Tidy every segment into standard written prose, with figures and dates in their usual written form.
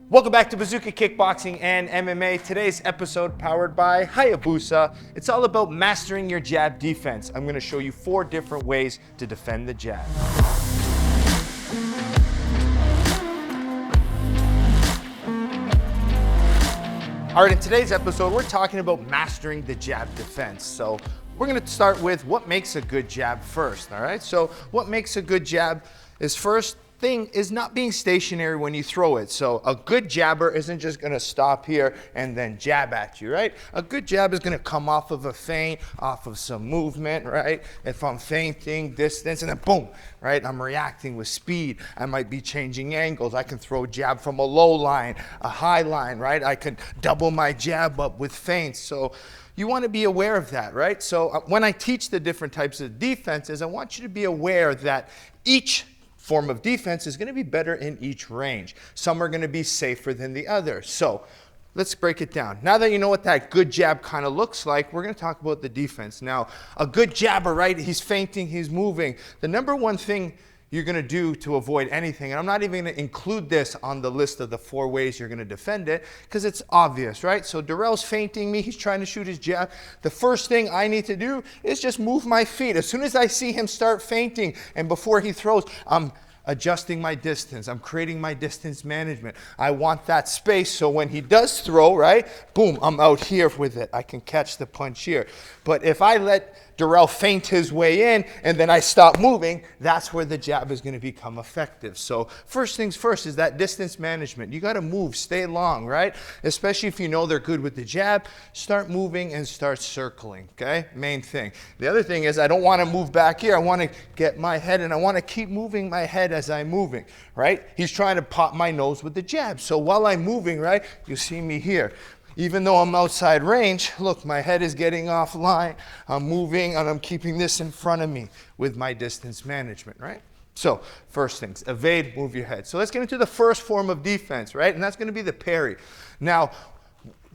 Welcome back to Bazooka Kickboxing and MMA. Today's episode powered by Hayabusa. It's all about mastering your jab defense. I'm going to show you 4 different ways to defend the jab. All right, in today's episode, we're talking about mastering the jab defense. So we're going to start with what makes a good jab first, all right? So what makes a good jab is first thing is not being stationary when you throw it. So a good jabber isn't just going to stop here and then jab at you, right? A good jab is going to come off of a feint, off of some movement, right? If I'm feinting, distance, and then boom, right? I'm reacting with speed. I might be changing angles. I can throw a jab from a low line, a high line, right? I can double my jab up with feints. So you want to be aware of that, right? So when I teach the different types of defenses, I want you to be aware that each form of defense is going to be better in each range. Some are going to be safer than the other. So let's break it down. Now that you know what that good jab kind of looks like, we're going to talk about the defense. Now, a good jabber, right? He's feinting, he's moving. The number one thing you're going to do to avoid anything, and I'm not even going to include this on the list of the 4 ways you're going to defend it, because it's obvious, right? So Darrell's feinting me, he's trying to shoot his jab. The first thing I need to do is just move my feet. As soon as I see him start feinting and before he throws, I'm adjusting my distance. I'm creating my distance management. I want that space so when he does throw, right, boom, I'm out here with it. I can catch the punch here. But if I let Darrell feint his way in and then I stop moving, that's where the jab is going to become effective. So first things first is that distance management. You got to move, stay long, right? Especially if you know they're good with the jab, start moving and start circling, okay? Main thing. The other thing is I don't want to move back here. I want to get my head and I want to keep moving my head as I'm moving, right? He's trying to pop my nose with the jab. So while I'm moving, right, you see me here. Even though I'm outside range, look, my head is getting offline. I'm moving and I'm keeping this in front of me with my distance management, right? So first things, evade, move your head. So let's get into the first form of defense, right? And that's going to be the parry. Now,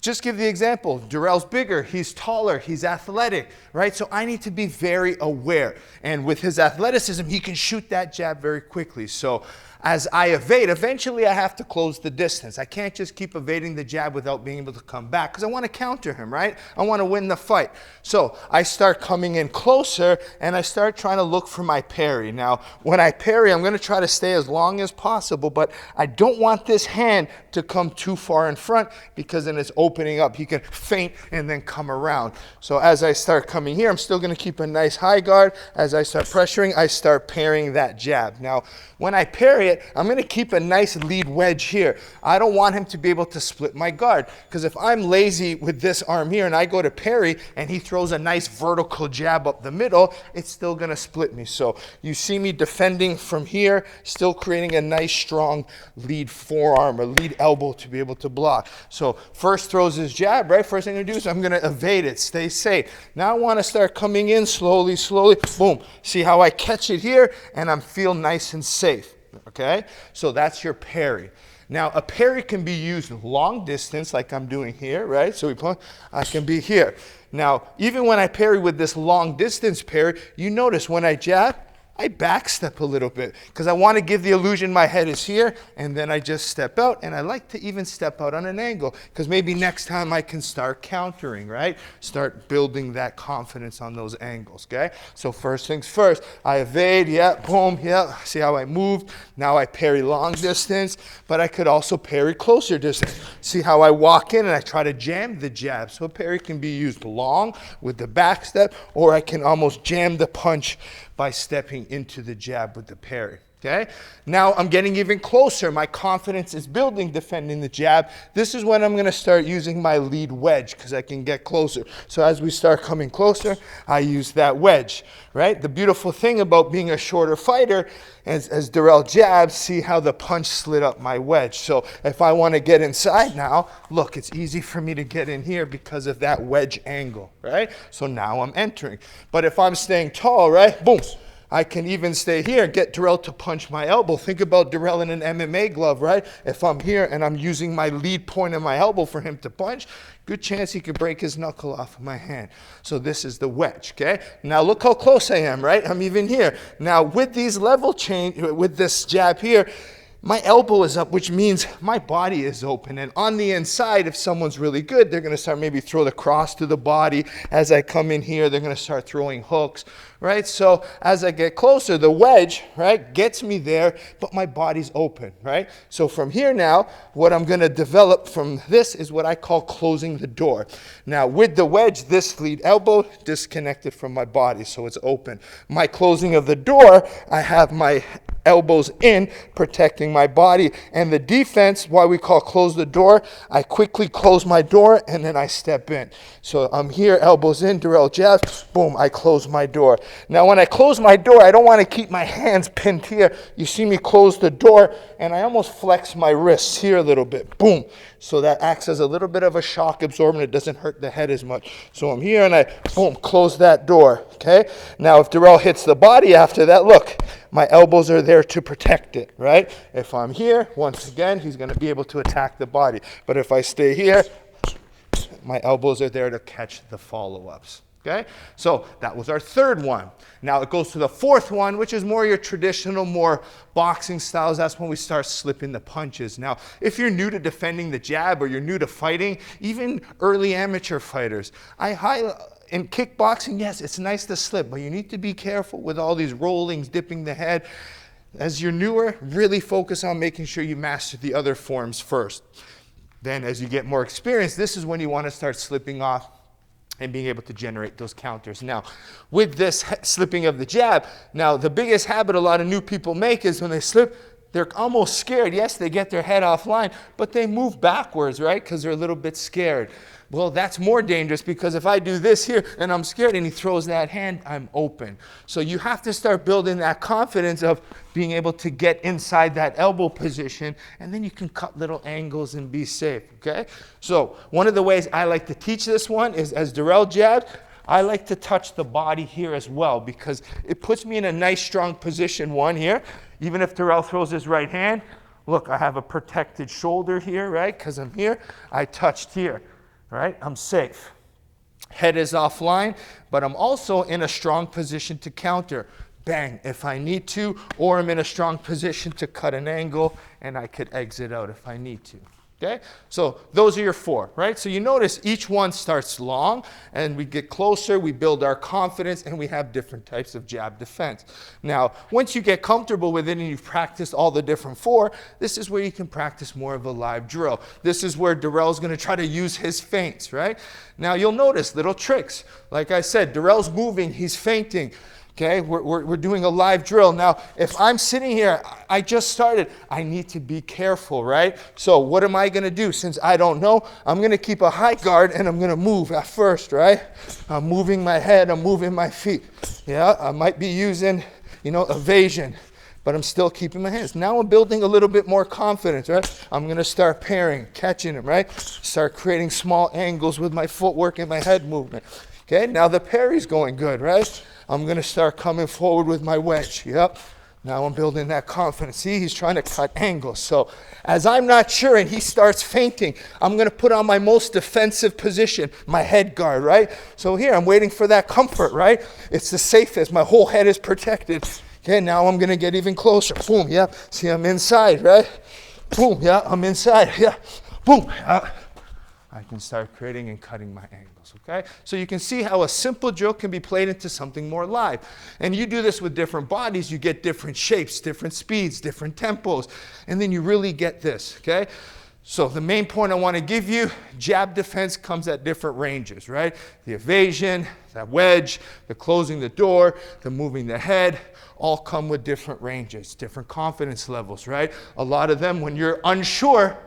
just give the example. Darrell's bigger, he's taller, he's athletic, right? So I need to be very aware. And with his athleticism, he can shoot that jab very quickly. So as I evade, eventually I have to close the distance. I can't just keep evading the jab without being able to come back because I want to counter him, right? I want to win the fight. So I start coming in closer and I start trying to look for my parry. Now, when I parry, I'm going to try to stay as long as possible, but I don't want this hand to come too far in front because then it's opening up. He can feint and then come around. So as I start coming here, I'm still going to keep a nice high guard. As I start pressuring, I start parrying that jab. Now, when I parry it, I'm going to keep a nice lead wedge here. I don't want him to be able to split my guard because if I'm lazy with this arm here and I go to parry and he throws a nice vertical jab up the middle, it's still going to split me. So you see me defending from here, still creating a nice strong lead forearm or lead elbow to be able to block. So first throws his jab, right? First thing I'm going to do is I'm going to evade it, stay safe. Now I want to start coming in slowly, slowly. Boom. See how I catch it here and I feel nice and safe. Okay, so that's your parry. Now, a parry can be used long distance like I'm doing here, right? So I can be here. Now, even when I parry with this long distance parry, you notice when I jab, I backstep a little bit because I want to give the illusion my head is here and then I just step out, and I like to even step out on an angle because maybe next time I can start countering, right? Start building that confidence on those angles, okay? So first things first, I evade, yeah, boom, yeah, see how I moved? Now I parry long distance, but I could also parry closer distance. See how I walk in and I try to jam the jab. So a parry can be used long with the back step, or I can almost jam the punch by stepping into the jab with the parry, okay? Now I'm getting even closer. My confidence is building defending the jab. This is when I'm going to start using my lead wedge because I can get closer. So as we start coming closer, I use that wedge, right? The beautiful thing about being a shorter fighter is as Darrell jabs, see how the punch slid up my wedge. So if I want to get inside now, look, it's easy for me to get in here because of that wedge angle, right? So now I'm entering. But if I'm staying tall, right, boom, I can even stay here and get Darrell to punch my elbow. Think about Darrell in an MMA glove, right? If I'm here and I'm using my lead point of my elbow for him to punch, good chance he could break his knuckle off of my hand. So this is the wedge, okay? Now look how close I am, right? I'm even here. Now with these level change, with this jab here, my elbow is up, which means my body is open. And on the inside, if someone's really good, they're going to start maybe throw the cross to the body. As I come in here, they're going to start throwing hooks, right? So as I get closer, the wedge, right, gets me there, but my body's open, right? So from here now, what I'm going to develop from this is what I call closing the door. Now with the wedge, this lead elbow disconnected from my body, so it's open. My closing of the door, I have my elbows in, protecting my body. And the defense, why we call close the door, I quickly close my door and then I step in. So I'm here, elbows in, Darrell jabs, boom, I close my door. Now when I close my door, I don't want to keep my hands pinned here. You see me close the door and I almost flex my wrists here a little bit, boom. So that acts as a little bit of a shock absorbent. It doesn't hurt the head as much. So I'm here and I, boom, close that door, okay? Now if Darrell hits the body after that, look, my elbows are there to protect it, right? If I'm here, once again, he's going to be able to attack the body. But if I stay here, my elbows are there to catch the follow-ups, okay? So that was our third one. Now it goes to the fourth one, which is more your traditional, more boxing styles. That's when we start slipping the punches. Now, if you're new to defending the jab or you're new to fighting, even early amateur fighters, in kickboxing, yes, it's nice to slip, but you need to be careful with all these rollings, dipping the head. As you're newer, really focus on making sure you master the other forms first. Then as you get more experience, this is when you want to start slipping off and being able to generate those counters. Now, with this slipping of the jab, now the biggest habit a lot of new people make is when they slip, they're almost scared. Yes, they get their head offline, but they move backwards, right? Because they're a little bit scared. Well, that's more dangerous because if I do this here and I'm scared and he throws that hand, I'm open. So you have to start building that confidence of being able to get inside that elbow position, and then you can cut little angles and be safe, okay? So one of the ways I like to teach this one is as Darrell jabs, I like to touch the body here as well because it puts me in a nice strong position, one here. Even if Darrell throws his right hand, look, I have a protected shoulder here, right? Because I'm here, I touched here. Right? I'm safe. Head is offline, but I'm also in a strong position to counter. Bang, if I need to, or I'm in a strong position to cut an angle and I could exit out if I need to. Okay? So those are your four, right? So you notice each one starts long and we get closer, we build our confidence, and we have different types of jab defense. Now, once you get comfortable with it and you've practiced all the different four, this is where you can practice more of a live drill. This is where Darrell's going to try to use his feints, right? Now you'll notice little tricks. Like I said, Darrell's moving, he's feinting. Okay, we're doing a live drill. Now, if I'm sitting here, I just started, I need to be careful, right? So what am I going to do? Since I don't know, I'm going to keep a high guard and I'm going to move at first, right? I'm moving my head, I'm moving my feet. Yeah, I might be using, evasion, but I'm still keeping my hands. Now I'm building a little bit more confidence, right? I'm going to start parrying, catching him, right? Start creating small angles with my footwork and my head movement. Okay, now the parry's going good, right? I'm going to start coming forward with my wedge. Yep. Now I'm building that confidence. See, he's trying to cut angles. So as I'm not sure and he starts feinting, I'm going to put on my most defensive position, my head guard, right? So here I'm waiting for that comfort, right? It's the safest. My whole head is protected. Okay, now I'm going to get even closer. Boom, yeah. See, I'm inside, right? Boom, yeah, I'm inside. Yeah, boom. I can start creating and cutting my angles, okay? So you can see how a simple drill can be played into something more live. And you do this with different bodies, you get different shapes, different speeds, different tempos, and then you really get this, okay? So the main point I want to give you, jab defense comes at different ranges, right? The evasion, that wedge, the closing the door, the moving the head, all come with different ranges, different confidence levels, right? A lot of them, when you're unsure,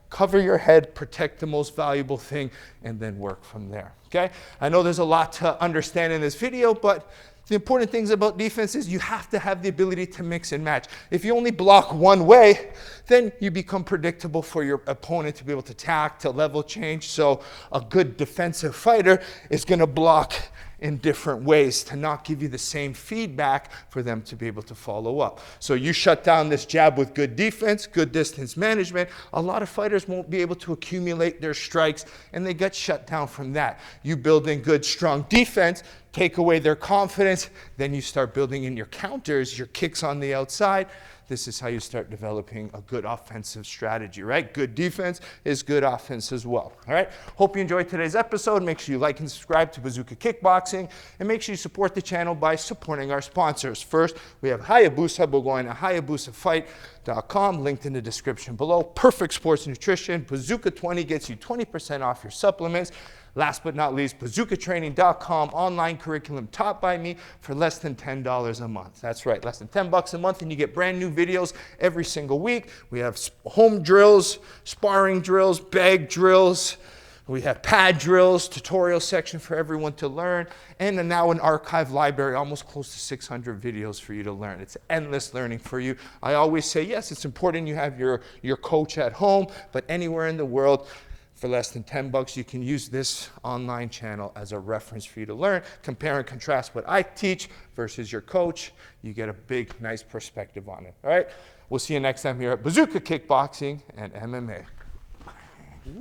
cover your head, protect the most valuable thing, and then work from there, okay? I know there's a lot to understand in this video, but the important things about defense is you have to have the ability to mix and match. If you only block one way, then you become predictable for your opponent to be able to attack, to level change. So a good defensive fighter is going to block in different ways to not give you the same feedback for them to be able to follow up. So you shut down this jab with good defense, good distance management. A lot of fighters won't be able to accumulate their strikes and they get shut down from that. You build in good, strong defense, take away their confidence, then you start building in your counters, your kicks on the outside. this is how you start developing a good offensive strategy, right? Good defense is good offense as well, all right? Hope you enjoyed today's episode. Make sure you like and subscribe to Bazooka Kickboxing, and make sure you support the channel by supporting our sponsors. First, we have Hayabusa. We're going to HayabusaFight.com, linked in the description below. Perfect Sports Nutrition. Bazooka 20 gets you 20% off your supplements. Last but not least, bazookatraining.com, online curriculum taught by me for less than $10 a month. That's right, less than $10 a month, and you get brand new videos every single week. We have home drills, sparring drills, bag drills. We have pad drills, tutorial section for everyone to learn, and now an archive library, almost close to 600 videos for you to learn. It's endless learning for you. I always say, yes, it's important you have your coach at home, but anywhere in the world, for less than $10, you can use this online channel as a reference for you to learn. Compare and contrast what I teach versus your coach. You get a big, nice perspective on it. All right? We'll see you next time here at Bazooka Kickboxing and MMA.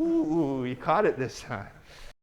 Ooh, you caught it this time.